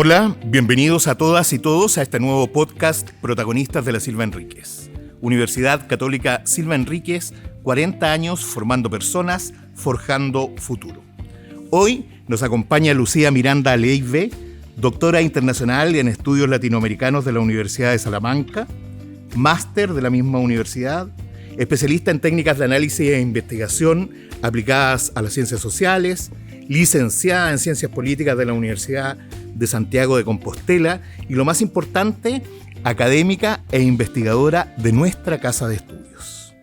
Hola, bienvenidos a todas y todos a este nuevo podcast Protagonistas de la Silva Enríquez. Universidad Católica Silva Enríquez, 40 años formando personas, forjando futuro. Hoy nos acompaña Lucía Miranda Leive, doctora internacional en estudios latinoamericanos de la Universidad de Salamanca, máster de la misma universidad, especialista en técnicas de análisis e investigación aplicadas a las ciencias sociales, licenciada en Ciencias Políticas de la Universidad de Santiago de Compostela y, lo más importante, académica e investigadora de nuestra Casa de Estudios.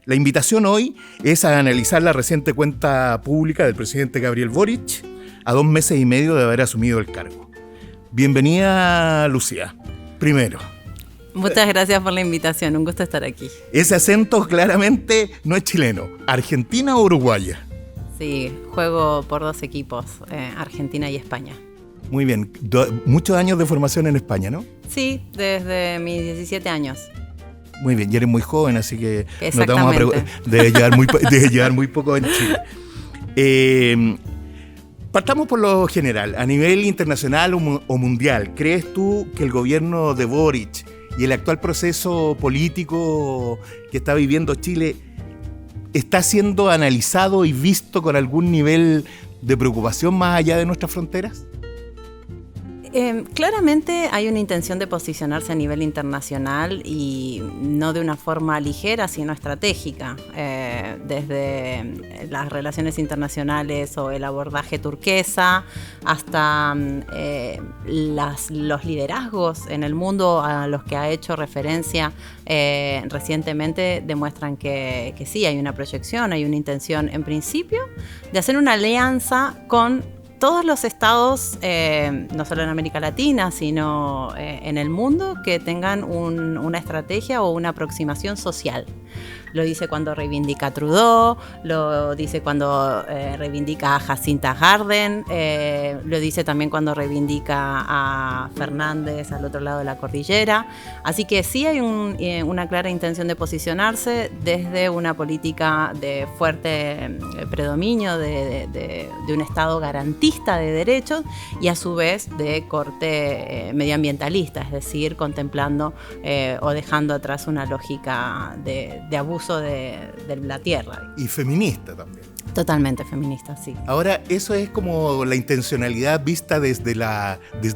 La invitación hoy es a analizar la reciente cuenta pública del presidente Gabriel Boric a 2 meses y medio de haber asumido el cargo. Bienvenida, Lucía. Primero. Muchas gracias por la invitación, un gusto estar aquí. Ese acento claramente no es chileno. ¿Argentina o uruguaya? Sí, juego por 2 equipos, Argentina y España. Muy bien. Muchos años de formación en España, ¿no? Sí, desde mis 17 años. Muy bien, y eres muy joven, así que no te vamos a debe llevar muy poco en Chile. Partamos por lo general. A nivel internacional o mundial, ¿crees tú que el gobierno de Boric y el actual proceso político que está viviendo Chile está siendo analizado y visto con algún nivel de preocupación más allá de nuestras fronteras? Claramente hay una intención de posicionarse a nivel internacional y no de una forma ligera, sino estratégica. Desde las relaciones internacionales o el abordaje turquesa hasta los liderazgos en el mundo a los que ha hecho referencia recientemente demuestran que sí, hay una proyección, hay una intención en principio de hacer una alianza con todos los estados, no solo en América Latina, sino en el mundo, que tengan una estrategia o una aproximación social. Lo dice cuando reivindica a Trudeau, lo dice cuando reivindica a Jacinta Ardern, lo dice también cuando reivindica a Fernández al otro lado de la cordillera. Así que sí hay una clara intención de posicionarse desde una política de fuerte predominio de un Estado garantista de derechos y a su vez de corte medioambientalista, es decir, contemplando o dejando atrás una lógica de abuso de la tierra. Y feminista también. Totalmente feminista, sí. Ahora, eso es como la intencionalidad vista desde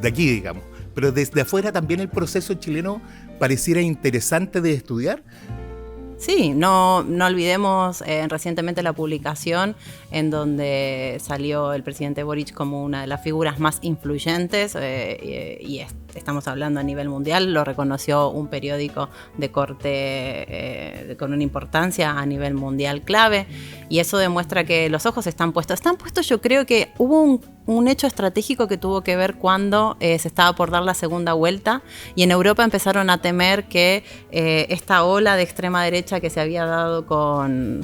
aquí, digamos. Pero desde afuera también el proceso chileno pareciera interesante de estudiar. Sí, no olvidemos recientemente la publicación en donde salió el presidente Boric como una de las figuras más influyentes y estamos hablando a nivel mundial, lo reconoció un periódico de corte con una importancia a nivel mundial clave, y eso demuestra que los ojos están puestos. Yo creo que hubo un hecho estratégico que tuvo que ver cuando se estaba por dar la segunda vuelta y en Europa empezaron a temer que esta ola de extrema derecha que se había dado con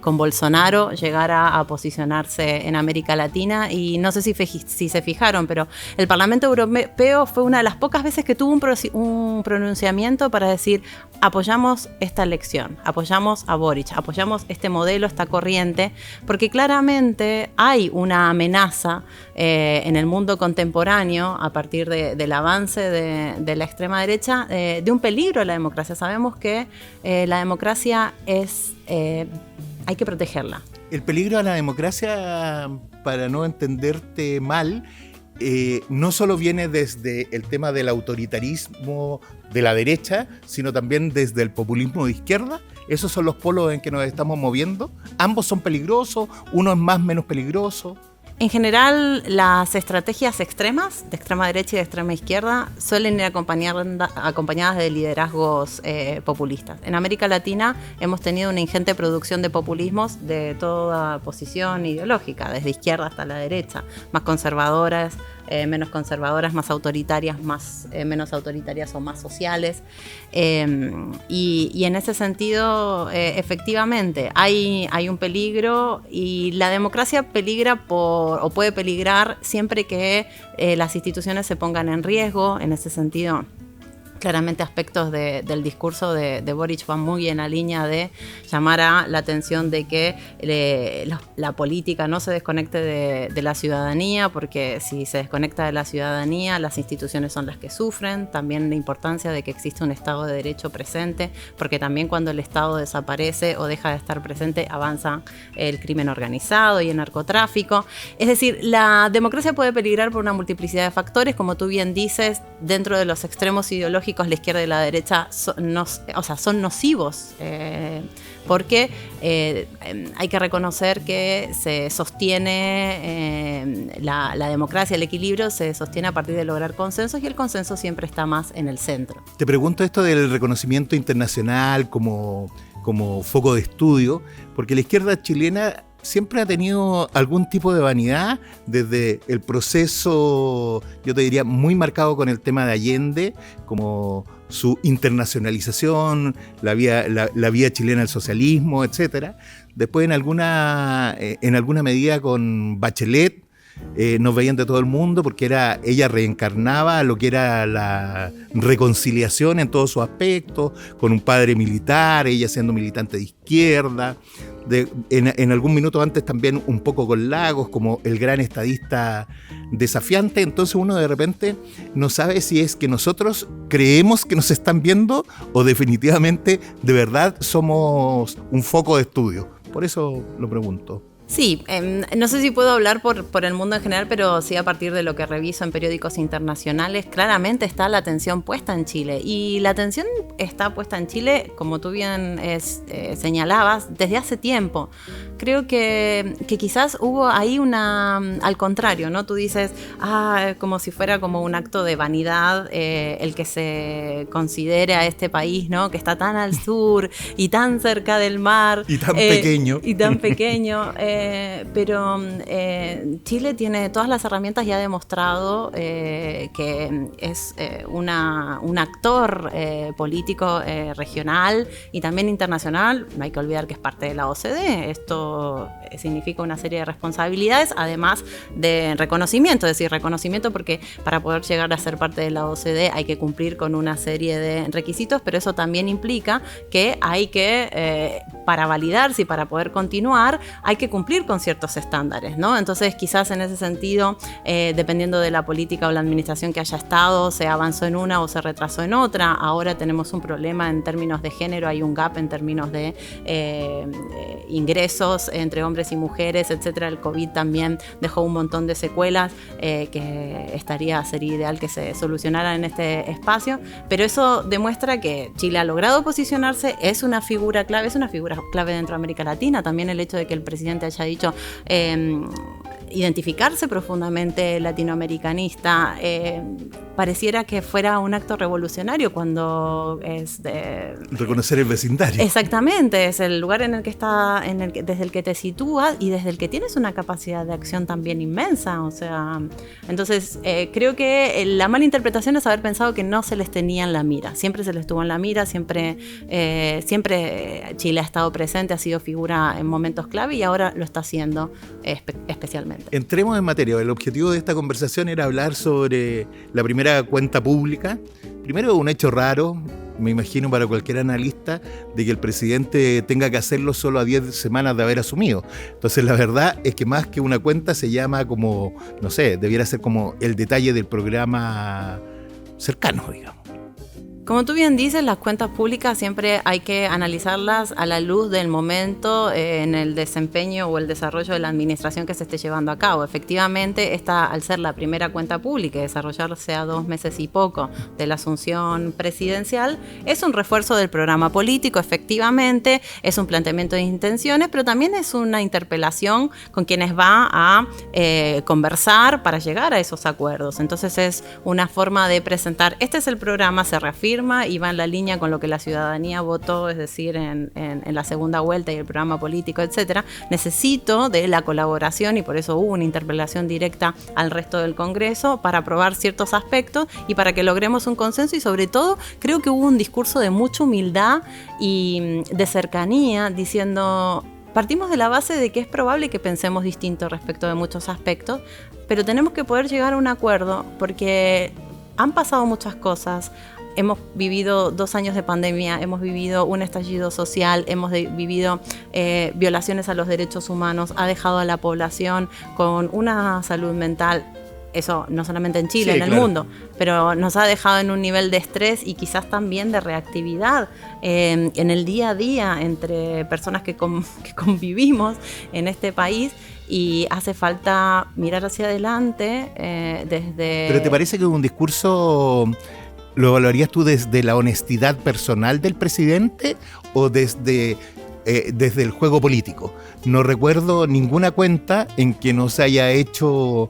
Bolsonaro llegara a posicionarse en América Latina, y no sé si se fijaron, pero el Parlamento Europeo fue una de las pocas veces que tuvo un pronunciamiento para decir: apoyamos esta elección, apoyamos a Boric, apoyamos este modelo, esta corriente, porque claramente hay una amenaza en el mundo contemporáneo a partir del avance de la extrema derecha, de un peligro a la democracia. Sabemos que la democracia hay que protegerla. El peligro a la democracia, para no entenderte mal, no solo viene desde el tema del autoritarismo de la derecha, sino también desde el populismo de izquierda. Esos son los polos en que nos estamos moviendo. Ambos son peligrosos, uno es más o menos peligroso. En general, las estrategias extremas, de extrema derecha y de extrema izquierda, suelen ir acompañadas de liderazgos populistas. En América Latina hemos tenido una ingente producción de populismos de toda posición ideológica, desde izquierda hasta la derecha, más conservadoras, menos conservadoras, más autoritarias, menos autoritarias o más sociales. Y en ese sentido, efectivamente, hay un peligro, y la democracia peligra o puede peligrar siempre que las instituciones se pongan en riesgo. En ese sentido, Claramente aspectos del discurso de Boric van muy en la línea de llamar a la atención de que la política no se desconecte de la ciudadanía, porque si se desconecta de la ciudadanía, las instituciones son las que sufren. También la importancia de que exista un Estado de Derecho presente, porque también cuando el Estado desaparece o deja de estar presente, avanza el crimen organizado y el narcotráfico. Es decir, la democracia puede peligrar por una multiplicidad de factores, como tú bien dices, dentro de los extremos ideológicos, la izquierda y la derecha son nocivos, porque hay que reconocer que se sostiene la democracia, el equilibrio se sostiene a partir de lograr consensos, y el consenso siempre está más en el centro. Te pregunto esto del reconocimiento internacional como foco de estudio, porque la izquierda chilena siempre ha tenido algún tipo de vanidad desde el proceso, yo te diría, muy marcado con el tema de Allende, como su internacionalización, la vía chilena al socialismo, etcétera. Después en alguna medida con Bachelet, nos veían de todo el mundo porque ella reencarnaba lo que era la reconciliación en todos sus aspectos, con un padre militar, ella siendo militante de izquierda. En algún minuto antes también un poco con Lagos, como el gran estadista desafiante. Entonces uno de repente no sabe si es que nosotros creemos que nos están viendo o definitivamente de verdad somos un foco de estudio. Por eso lo pregunto. Sí, no sé si puedo hablar por el mundo en general, pero sí a partir de lo que reviso en periódicos internacionales, claramente está la atención puesta en Chile. Y la atención está puesta en Chile, como tú bien señalabas, desde hace tiempo. Creo que quizás hubo ahí al contrario, ¿no? Tú dices, como si fuera como un acto de vanidad el que se considere a este país, ¿no? Que está tan al sur y tan cerca del mar. Y tan pequeño. Y tan pequeño. Pero Chile tiene todas las herramientas y ha demostrado que es un actor político regional y también internacional. No hay que olvidar que es parte de la OCDE. Esto significa una serie de responsabilidades, además de reconocimiento. Es decir, reconocimiento porque para poder llegar a ser parte de la OCDE hay que cumplir con una serie de requisitos, pero eso también implica que hay que, para validarse y para poder continuar, hay que cumplir con ciertos estándares, ¿no? Entonces, quizás en ese sentido, dependiendo de la política o la administración que haya estado, se avanzó en una o se retrasó en otra. Ahora tenemos un problema en términos de género, hay un gap en términos de ingresos entre hombres y mujeres, etcétera. El COVID también dejó un montón de secuelas que sería ideal que se solucionaran en este espacio, pero eso demuestra que Chile ha logrado posicionarse, es una figura clave dentro de América Latina. También el hecho de que el presidente haya dicho identificarse profundamente latinoamericanista, pareciera que fuera un acto revolucionario cuando es de... Reconocer el vecindario. Exactamente, es el lugar en el que está, desde el que te sitúas y desde el que tienes una capacidad de acción también inmensa. O sea, entonces creo que la mala interpretación es haber pensado que no se les tenía en la mira. Siempre se les tuvo en la mira, siempre Chile ha estado presente, ha sido figura en momentos clave y ahora lo está haciendo especialmente. Entremos en materia. El objetivo de esta conversación era hablar sobre la primera cuenta pública. Primero, un hecho raro, me imagino para cualquier analista, de que el presidente tenga que hacerlo solo a 10 semanas de haber asumido. Entonces, la verdad es que más que una cuenta se llama como, no sé, debiera ser como el detalle del programa cercano, digamos. Como tú bien dices, las cuentas públicas siempre hay que analizarlas a la luz del momento en el desempeño o el desarrollo de la administración que se esté llevando a cabo. Efectivamente, esta, al ser la primera cuenta pública y desarrollarse a 2 meses y poco de la asunción presidencial, es un refuerzo del programa político, efectivamente, es un planteamiento de intenciones, pero también es una interpelación con quienes va a conversar para llegar a esos acuerdos. Entonces es una forma de presentar, este es el programa, se reafirma y va en la línea con lo que la ciudadanía votó, es decir, en la segunda vuelta y el programa político, etcétera. Necesito de la colaboración y por eso hubo una interpelación directa al resto del Congreso para aprobar ciertos aspectos y para que logremos un consenso y sobre todo creo que hubo un discurso de mucha humildad y de cercanía diciendo... Partimos de la base de que es probable que pensemos distinto respecto de muchos aspectos, pero tenemos que poder llegar a un acuerdo porque han pasado muchas cosas. hemos vivido 2 años de pandemia, hemos vivido un estallido social, hemos vivido violaciones a los derechos humanos, ha dejado a la población con una salud mental. Eso no solamente en Chile, sí, en el mundo, pero nos ha dejado en un nivel de estrés y quizás también de reactividad en el día a día entre personas que convivimos en este país, y hace falta mirar hacia adelante desde... ¿Pero te parece que un discurso lo evaluarías tú desde la honestidad personal del presidente o desde el juego político? No recuerdo ninguna cuenta en que no se haya hecho...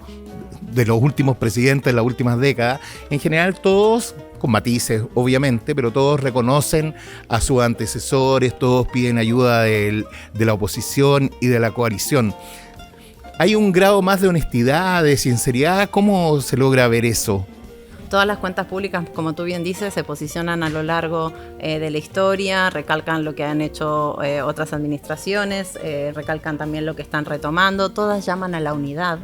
de los últimos presidentes de las últimas décadas, en general todos, con matices obviamente, pero todos reconocen a sus antecesores, todos piden ayuda de la oposición y de la coalición. ¿Hay un grado más de honestidad, de sinceridad? ¿Cómo se logra ver eso? Todas las cuentas públicas, como tú bien dices, se posicionan a lo largo de la historia, recalcan lo que han hecho otras administraciones, recalcan también lo que están retomando, todas llaman a la unidad.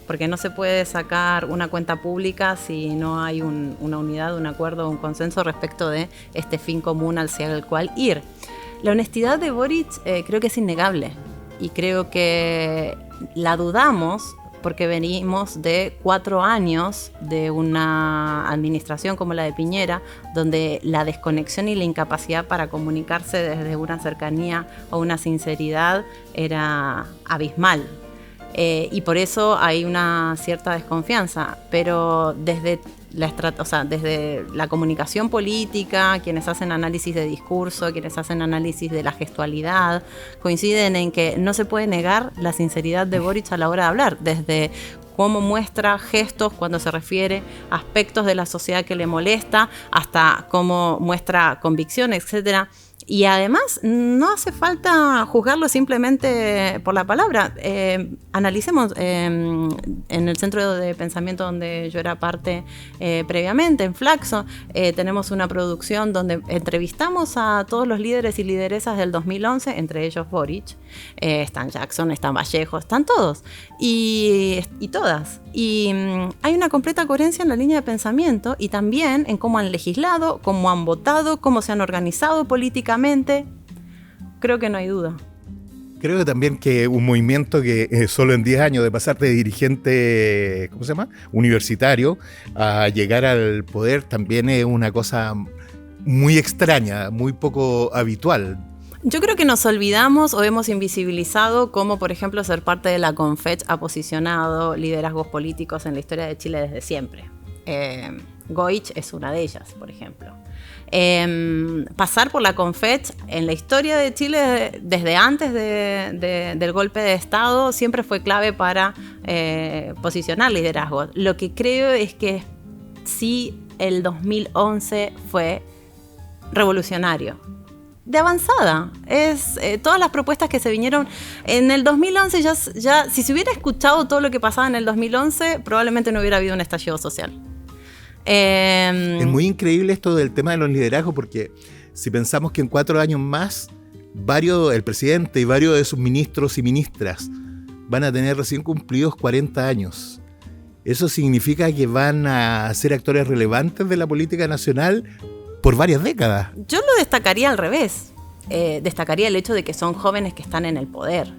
Porque no se puede sacar una cuenta pública si no hay una unidad, un acuerdo, un consenso respecto de este fin común hacia el cual ir. La honestidad de Boric creo que es innegable, y creo que la dudamos porque venimos de 4 años de una administración como la de Piñera, donde la desconexión y la incapacidad para comunicarse desde una cercanía o una sinceridad era abismal. Y por eso hay una cierta desconfianza, pero desde la comunicación política, quienes hacen análisis de discurso, quienes hacen análisis de la gestualidad, coinciden en que no se puede negar la sinceridad de Boric a la hora de hablar, desde cómo muestra gestos cuando se refiere a aspectos de la sociedad que le molesta, hasta cómo muestra convicción, etcétera. Y además no hace falta juzgarlo simplemente por la palabra. Analicemos en el centro de pensamiento donde yo era parte previamente, en Flaxo, tenemos una producción donde entrevistamos a todos los líderes y lideresas del 2011, entre ellos Boric. Están Jackson, están Vallejo, están todos y todas. Y hay una completa coherencia en la línea de pensamiento y también en cómo han legislado, cómo han votado, cómo se han organizado políticamente. Creo que no hay duda. Creo que también que un movimiento que solo en 10 años de pasar de dirigente, ¿cómo se llama?, universitario, a llegar al poder también es una cosa muy extraña, muy poco habitual. Yo creo que nos olvidamos o hemos invisibilizado cómo, por ejemplo, ser parte de la Confech ha posicionado liderazgos políticos en la historia de Chile desde siempre. Goich es una de ellas, por ejemplo. Pasar por la Confech en la historia de Chile desde antes del golpe de Estado siempre fue clave para posicionar liderazgos. Lo que creo es que sí, el 2011 fue revolucionario. De avanzada. Todas las propuestas que se vinieron en el 2011 ya si se hubiera escuchado todo lo que pasaba en el 2011, probablemente no hubiera habido un estallido social. Es muy increíble esto del tema de los liderazgos, porque si pensamos que en 4 años más el presidente y varios de sus ministros y ministras van a tener recién cumplidos 40 años. Eso significa que van a ser actores relevantes de la política nacional por varias décadas. Yo lo destacaría al revés. Destacaría el hecho de que son jóvenes que están en el poder.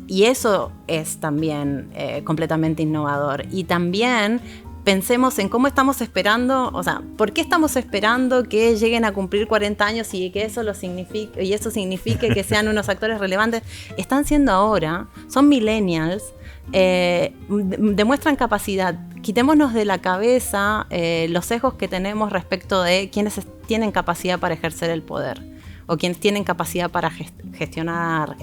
Y eso es también completamente innovador. Y también pensemos en cómo estamos esperando, o sea, ¿por qué estamos esperando que lleguen a cumplir 40 años y que eso signifique que sean unos actores relevantes? Están siendo ahora, son millennials, demuestran capacidad. Quitémonos de la cabeza los sesgos que tenemos respecto de quienes tienen capacidad para ejercer el poder o quienes tienen capacidad para gestionar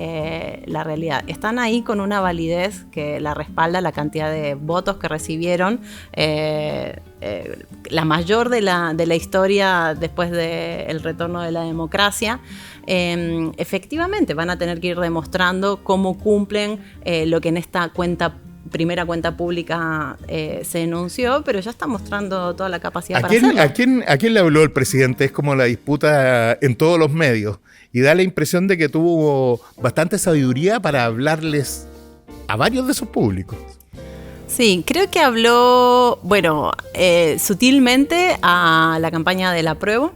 la realidad. Están ahí con una validez que la respalda la cantidad de votos que recibieron, la mayor de la historia después del retorno de la democracia. Efectivamente van a tener que ir demostrando cómo cumplen lo que en esta primera cuenta pública se enunció, pero ya está mostrando toda la capacidad para hacerlo. ¿A quién le habló el presidente? Es como la disputa en todos los medios, y da la impresión de que tuvo bastante sabiduría para hablarles a varios de sus públicos. Sí, creo que habló, sutilmente a la campaña del apruebo.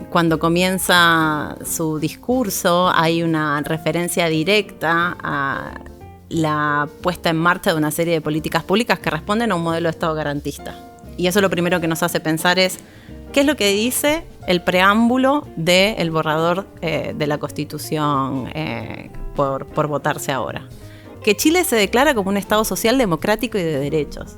Cuando comienza su discurso hay una referencia directa a la puesta en marcha de una serie de políticas públicas que responden a un modelo de Estado garantista. Y eso lo primero que nos hace pensar es qué es lo que dice el preámbulo del borrador de la Constitución por votarse ahora. Que Chile se declara como un Estado social, democrático y de derechos,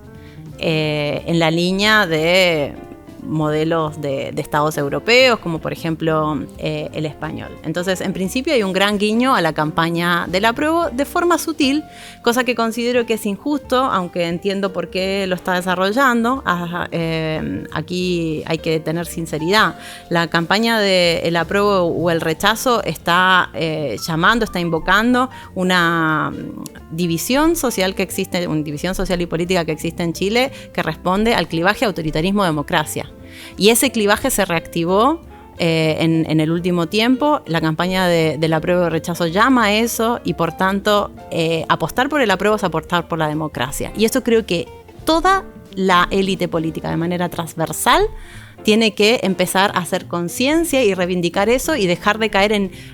en la línea de modelos de estados europeos, como por ejemplo el español. Entonces, en principio hay un gran guiño a la campaña del apruebo de forma sutil, cosa que considero que es injusto, aunque entiendo por qué lo está desarrollando. Aquí hay que tener sinceridad. La campaña del apruebo o el rechazo está está invocando una división social que existe, una división social y política que existe en Chile, que responde al clivaje autoritarismo-democracia. Y ese clivaje se reactivó en el último tiempo. La campaña del apruebo y rechazo llama a eso y, por tanto, apostar por el apruebo es apostar por la democracia. Y eso creo que toda la élite política, de manera transversal, tiene que empezar a hacer conciencia y reivindicar eso y dejar de caer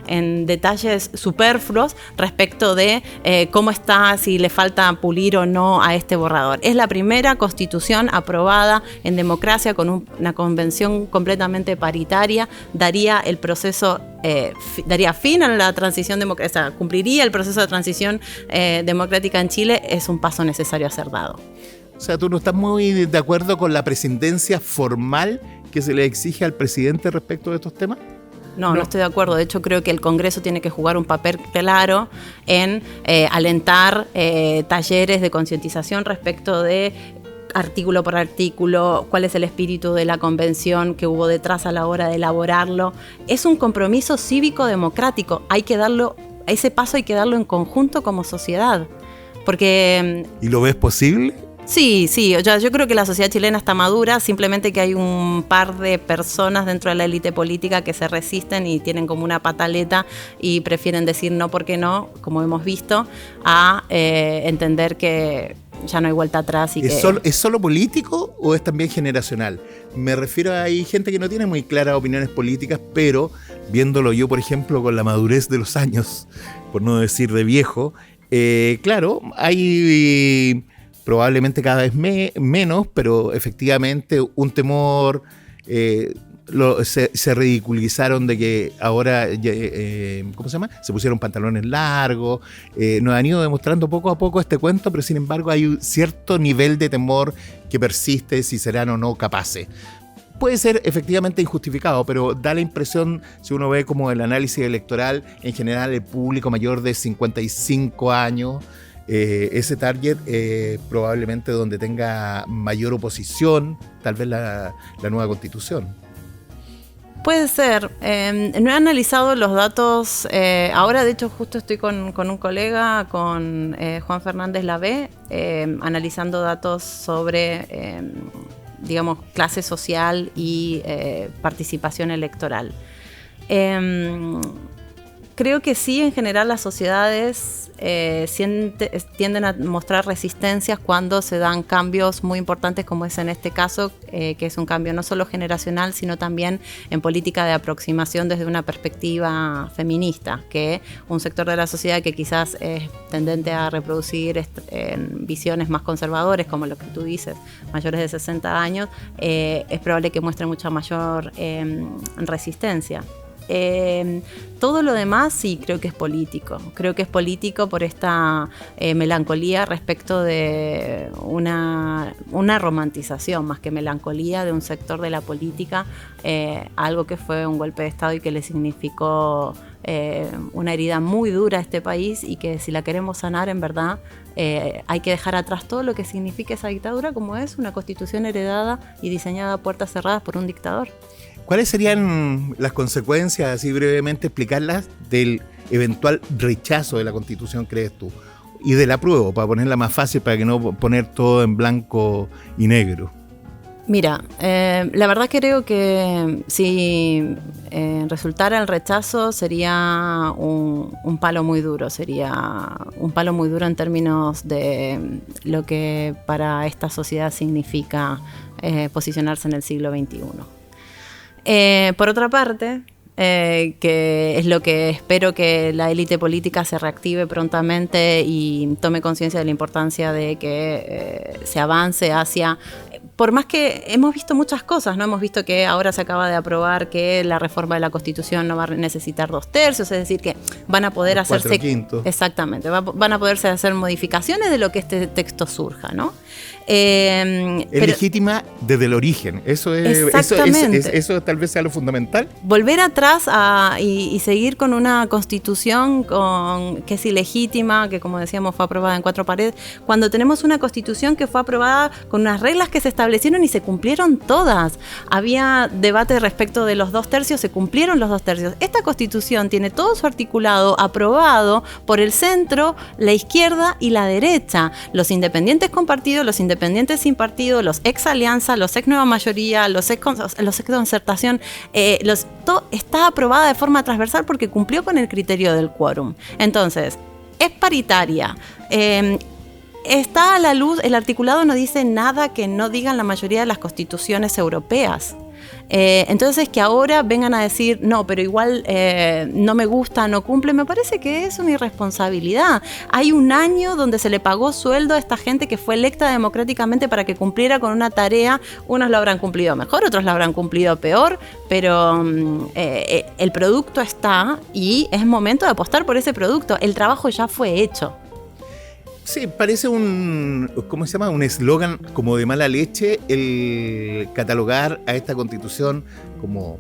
en detalles superfluos respecto de cómo está, si le falta pulir o no a este borrador. Es la primera constitución aprobada en democracia con una convención completamente paritaria, daría el proceso, daría fin a la transición democrática, cumpliría el proceso de transición democrática en Chile. Es un paso necesario a ser dado. O sea, ¿tú no estás muy de acuerdo con la prescindencia formal que se le exige al presidente respecto de estos temas? No estoy de acuerdo. De hecho, creo que el Congreso tiene que jugar un papel claro en alentar talleres de concientización respecto de artículo por artículo, cuál es el espíritu de la convención que hubo detrás a la hora de elaborarlo. Es un compromiso cívico-democrático. Ese paso hay que darlo en conjunto como sociedad. Porque, ¿y lo ves posible? Sí, yo creo que la sociedad chilena está madura, simplemente que hay un par de personas dentro de la élite política que se resisten y tienen como una pataleta y prefieren decir no porque no, como hemos visto, a entender que ya no hay vuelta atrás. ¿Es solo político o es también generacional? Me refiero a hay gente que no tiene muy claras opiniones políticas, pero viéndolo yo, por ejemplo, con la madurez de los años, por no decir de viejo, claro, hay probablemente cada vez menos, pero efectivamente un temor, se ridiculizaron de que ahora, ¿cómo se llama? Se pusieron pantalones largos, nos han ido demostrando poco a poco este cuento, pero sin embargo hay un cierto nivel de temor que persiste si serán o no capaces. Puede ser efectivamente injustificado, pero da la impresión, si uno ve como el análisis electoral, en general el público mayor de 55 años, ese target probablemente donde tenga mayor oposición, tal vez la nueva Constitución. Puede ser. No he analizado los datos. Ahora, de hecho, justo estoy con un colega, con Juan Fernández Lavé, analizando datos sobre, digamos, clase social y participación electoral. Creo que sí, en general las sociedades tienden a mostrar resistencias cuando se dan cambios muy importantes, como es en este caso, que es un cambio no solo generacional, sino también en política de aproximación desde una perspectiva feminista, que un sector de la sociedad que quizás es tendente a reproducir visiones más conservadoras, como lo que tú dices, mayores de 60 años, es probable que muestre mucha mayor resistencia. Todo lo demás sí creo que es político. Creo que es político por esta melancolía respecto de una romantización, más que melancolía, de un sector de la política, algo que fue un golpe de Estado y que le significó una herida muy dura a este país, y que si la queremos sanar, en verdad, hay que dejar atrás todo lo que significa esa dictadura, como es una constitución heredada y diseñada a puertas cerradas por un dictador. ¿Cuáles serían las consecuencias, así brevemente explicarlas, del eventual rechazo de la Constitución, crees tú? Y del apruebo, para ponerla más fácil, para que no poner todo en blanco y negro. Mira, la verdad creo que si resultara el rechazo sería un palo muy duro, en términos de lo que para esta sociedad significa posicionarse en el siglo XXI. Por otra parte, que es lo que espero que la élite política se reactive prontamente y tome conciencia de la importancia de que se avance hacia... Por más que hemos visto muchas cosas, ¿no? Hemos visto que ahora se acaba de aprobar que la reforma de la Constitución no va a necesitar 2/3, es decir, que van a poder hacerse... 4/5. Exactamente, van a poderse hacer modificaciones de lo que este texto surja, ¿no? Es legítima desde el origen. Eso tal vez sea lo fundamental. Volver atrás y seguir con una constitución que es ilegítima, que como decíamos fue aprobada en 4 paredes, cuando tenemos una constitución que fue aprobada con unas reglas que se establecieron y se cumplieron todas. Había debate respecto de los 2/3, se cumplieron los 2/3. Esta constitución tiene todo su articulado aprobado por el centro, la izquierda y la derecha. Los independientes con partido, los independientes sin partido, los ex alianza, los ex nueva mayoría, los ex concertación, todo está aprobada de forma transversal porque cumplió con el criterio del quórum. Entonces, es paritaria. Está a la luz, el articulado no dice nada que no digan la mayoría de las constituciones europeas. Entonces que ahora vengan a decir no, pero igual no me gusta, no cumple, me parece que es una irresponsabilidad. Hay un año donde se le pagó sueldo a esta gente que fue electa democráticamente para que cumpliera con una tarea. Unos lo habrán cumplido mejor, otros lo habrán cumplido peor, pero el producto está y es momento de apostar por ese producto. El trabajo ya fue hecho. Sí, parece ¿cómo se llama? Un eslogan como de mala leche el catalogar a esta Constitución como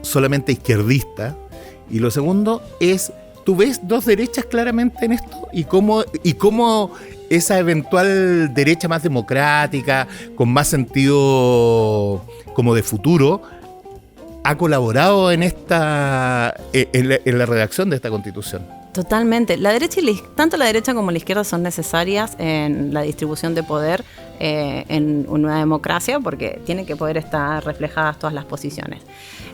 solamente izquierdista. Y lo segundo es, ¿tú ves dos derechas claramente en esto? ¿Y cómo esa eventual derecha más democrática, con más sentido como de futuro, ha colaborado en la redacción de esta Constitución? Totalmente. La derecha tanto la derecha como la izquierda son necesarias en la distribución de poder en una democracia porque tienen que poder estar reflejadas todas las posiciones.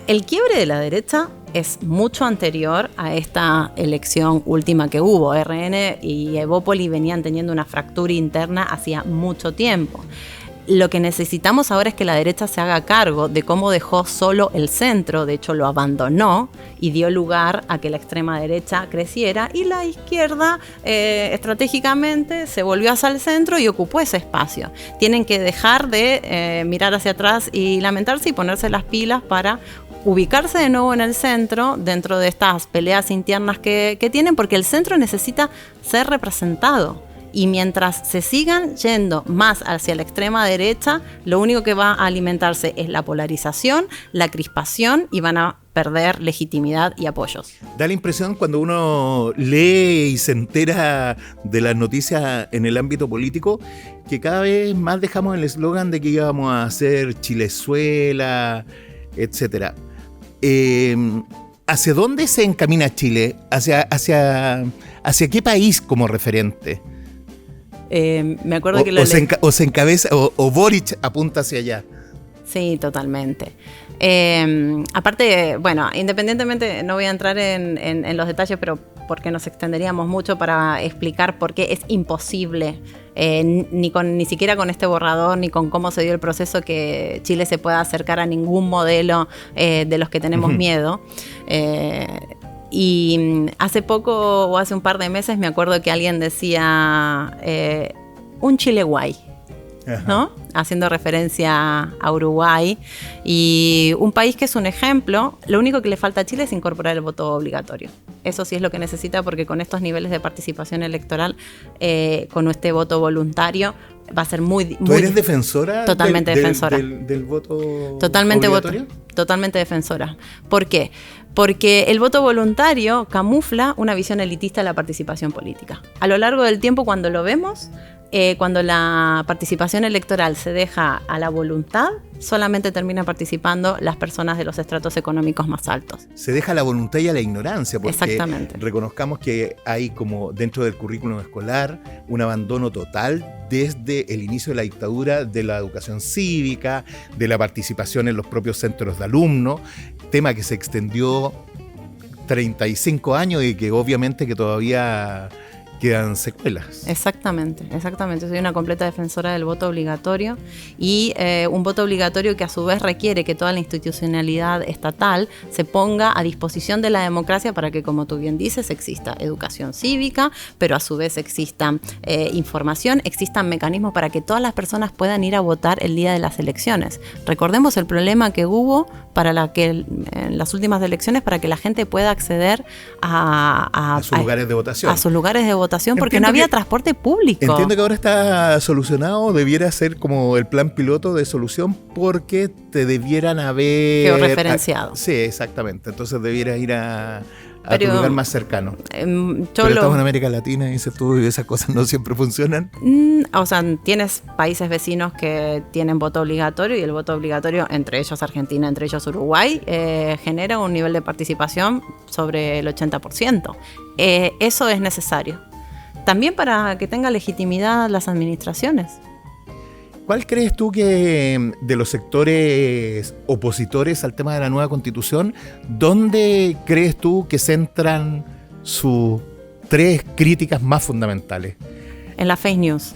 El quiebre de la derecha es mucho anterior a esta elección última que hubo. RN y Evópoli venían teniendo una fractura interna hacía mucho tiempo. Lo que necesitamos ahora es que la derecha se haga cargo de cómo dejó solo el centro, de hecho lo abandonó y dio lugar a que la extrema derecha creciera y la izquierda estratégicamente se volvió hacia el centro y ocupó ese espacio. Tienen que dejar de mirar hacia atrás y lamentarse y ponerse las pilas para ubicarse de nuevo en el centro dentro de estas peleas internas que tienen, porque el centro necesita ser representado. Y mientras se sigan yendo más hacia la extrema derecha, lo único que va a alimentarse es la polarización, la crispación y van a perder legitimidad y apoyos. Da la impresión cuando uno lee y se entera de las noticias en el ámbito político que cada vez más dejamos el eslogan de que íbamos a hacer Chilezuela, etcétera. ¿Hacia dónde se encamina Chile? ¿Hacia qué país como referente? Me acuerdo que se encabeza o Boric apunta hacia allá. Sí, totalmente. Aparte, bueno, independientemente, no voy a entrar en los detalles, pero porque nos extenderíamos mucho para explicar por qué es imposible, ni siquiera con este borrador, ni con cómo se dio el proceso, que Chile se pueda acercar a ningún modelo de los que tenemos miedo. Y hace poco o hace un par de meses me acuerdo que alguien decía un Chile guay, ¿no? Haciendo referencia a Uruguay y un país que es un ejemplo. Lo único que le falta a Chile es incorporar el voto obligatorio. Eso sí es lo que necesita, porque con estos niveles de participación electoral, con este voto voluntario, va a ser muy... ¿Tú eres defensora? Totalmente defensora. ¿Del voto totalmente obligatorio? Totalmente defensora. ¿Por qué? Porque el voto voluntario camufla una visión elitista de la participación política. A lo largo del tiempo, cuando lo vemos, Cuando la participación electoral se deja a la voluntad, solamente terminan participando las personas de los estratos económicos más altos. Se deja a la voluntad y a la ignorancia, porque Exactamente. Reconozcamos que hay como dentro del currículum escolar un abandono total desde el inicio de la dictadura de la educación cívica, de la participación en los propios centros de alumnos, tema que se extendió 35 años y que obviamente que todavía quedan secuelas. Exactamente. Soy una completa defensora del voto obligatorio y un voto obligatorio que a su vez requiere que toda la institucionalidad estatal se ponga a disposición de la democracia para que, como tú bien dices, exista educación cívica, pero a su vez exista información, existan mecanismos para que todas las personas puedan ir a votar el día de las elecciones. Recordemos el problema que hubo en las últimas elecciones para que la gente pueda acceder a sus lugares de votación. A sus lugares de votación, porque no había transporte público. Entiendo que ahora está solucionado, debiera ser como el plan piloto de solución, porque te debieran haber georreferenciado. Sí, exactamente. Entonces debieras ir a tu lugar más cercano. Pero estamos en América Latina y dices tú, y esas cosas no siempre funcionan. O sea, tienes países vecinos que tienen voto obligatorio y el voto obligatorio, entre ellos Argentina, entre ellos Uruguay, genera un nivel de participación sobre el 80%. Eso es necesario. También para que tenga legitimidad las administraciones. ¿Cuál crees tú que de los sectores opositores al tema de la nueva Constitución, dónde crees tú que centran sus 3 críticas más fundamentales? En la fake news.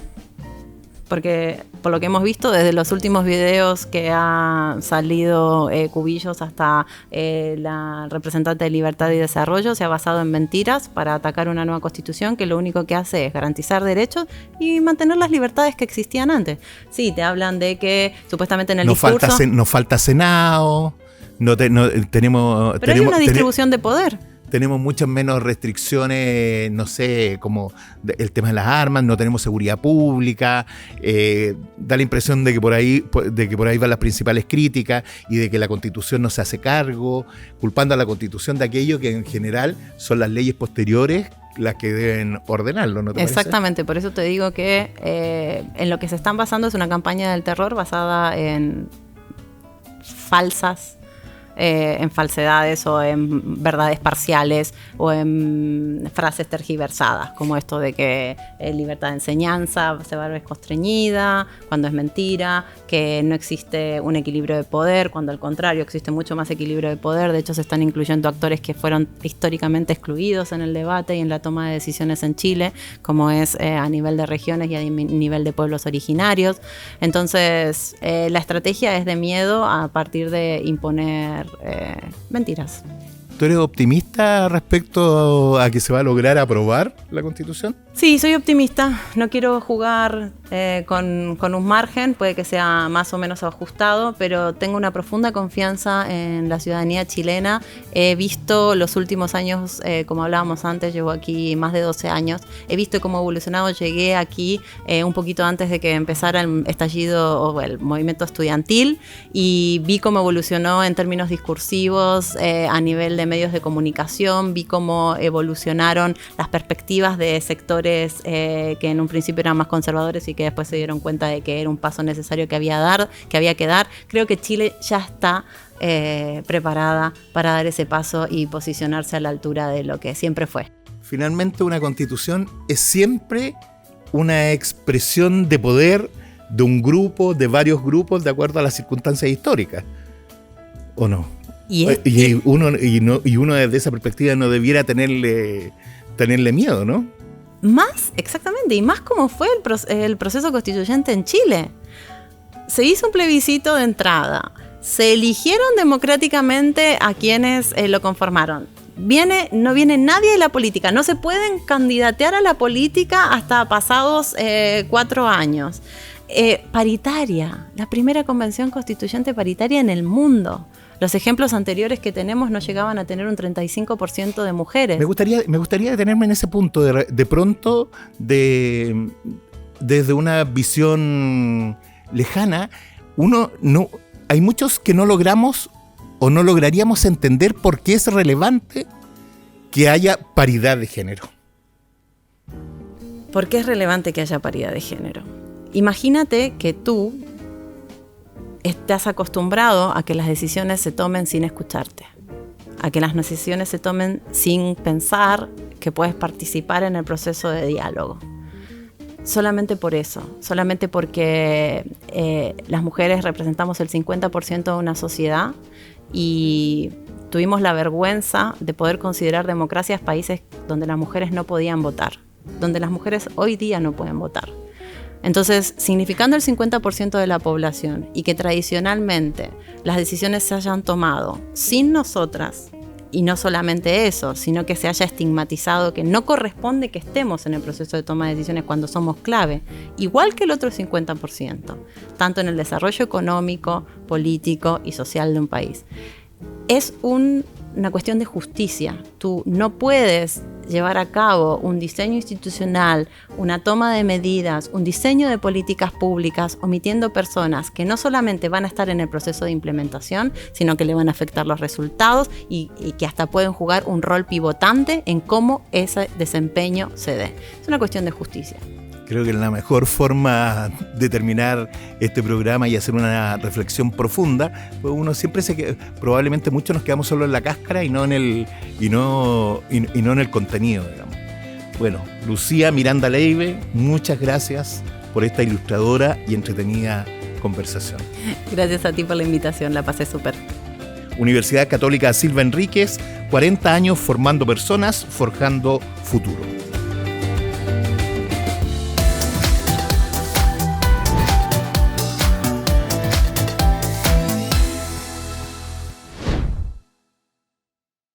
Porque por lo que hemos visto desde los últimos videos que ha salido Cubillos hasta la representante de Libertad y Desarrollo, se ha basado en mentiras para atacar una nueva constitución que lo único que hace es garantizar derechos y mantener las libertades que existían antes. Sí, te hablan de que supuestamente en el discurso... Nos falta Senado, tenemos... Pero hay una distribución de poder. Tenemos muchas menos restricciones, no sé, como el tema de las armas, no tenemos seguridad pública, da la impresión de que por ahí van las principales críticas y de que la Constitución no se hace cargo, culpando a la Constitución de aquello que en general son las leyes posteriores las que deben ordenarlo, ¿no te parece? Exactamente, por eso te digo que en lo que se están basando es una campaña del terror basada en falsedades o en verdades parciales o en frases tergiversadas, como esto de que libertad de enseñanza se va a ver constreñida, cuando es mentira, que no existe un equilibrio de poder, cuando al contrario existe mucho más equilibrio de poder. De hecho, se están incluyendo actores que fueron históricamente excluidos en el debate y en la toma de decisiones en Chile, como es a nivel de regiones y a nivel de pueblos originarios. Entonces, la estrategia es de miedo a partir de imponer mentiras. ¿Tú eres optimista respecto a que se va a lograr aprobar la Constitución? Sí, soy optimista. No quiero jugar con un margen, puede que sea más o menos ajustado, pero tengo una profunda confianza en la ciudadanía chilena. He visto los últimos años, como hablábamos antes, llevo aquí más de 12 años, he visto cómo ha evolucionado. Llegué aquí un poquito antes de que empezara el estallido o el movimiento estudiantil y vi cómo evolucionó en términos discursivos a nivel de medios de comunicación, vi cómo evolucionaron las perspectivas de sectores que en un principio eran más conservadores y que después se dieron cuenta de que era un paso necesario que había que dar. Creo que Chile ya está preparada para dar ese paso y posicionarse a la altura de lo que siempre fue. Finalmente, una Constitución es siempre una expresión de poder de un grupo, de varios grupos, de acuerdo a las circunstancias históricas, ¿o no? Y uno desde esa perspectiva no debiera tenerle miedo, ¿no? Más, exactamente, y más como fue el proceso constituyente en Chile. Se hizo un plebiscito de entrada, se eligieron democráticamente a quienes lo conformaron. No viene nadie de la política, no se pueden candidatear a la política hasta pasados 4 años. Paritaria, la primera convención constituyente paritaria en el mundo. Los ejemplos anteriores que tenemos no llegaban a tener un 35% de mujeres. Me gustaría detenerme en ese punto. De pronto, desde una visión lejana, hay muchos que no logramos o no lograríamos entender por qué es relevante que haya paridad de género. ¿Por qué es relevante que haya paridad de género? Imagínate que tú estás acostumbrado a que las decisiones se tomen sin escucharte, a que las decisiones se tomen sin pensar que puedes participar en el proceso de diálogo. Solamente por eso, solamente porque las mujeres representamos el 50% de una sociedad y tuvimos la vergüenza de poder considerar democracias países donde las mujeres no podían votar, donde las mujeres hoy día no pueden votar. Entonces, significando el 50% de la población y que tradicionalmente las decisiones se hayan tomado sin nosotras, y no solamente eso, sino que se haya estigmatizado que no corresponde que estemos en el proceso de toma de decisiones cuando somos clave, igual que el otro 50%, tanto en el desarrollo económico, político y social de un país. Es una cuestión de justicia. Tú no puedes llevar a cabo un diseño institucional, una toma de medidas, un diseño de políticas públicas, omitiendo personas que no solamente van a estar en el proceso de implementación, sino que le van a afectar los resultados y que hasta pueden jugar un rol pivotante en cómo ese desempeño se dé. Es una cuestión de justicia. Creo que la mejor forma de terminar este programa y hacer una reflexión profunda, pues uno siempre probablemente muchos nos quedamos solo en la cáscara y no en el contenido, digamos. Bueno, Lucía Miranda Leive, muchas gracias por esta ilustradora y entretenida conversación. Gracias a ti por la invitación, la pasé súper. Universidad Católica Silva Enríquez, 40 años formando personas, forjando futuro.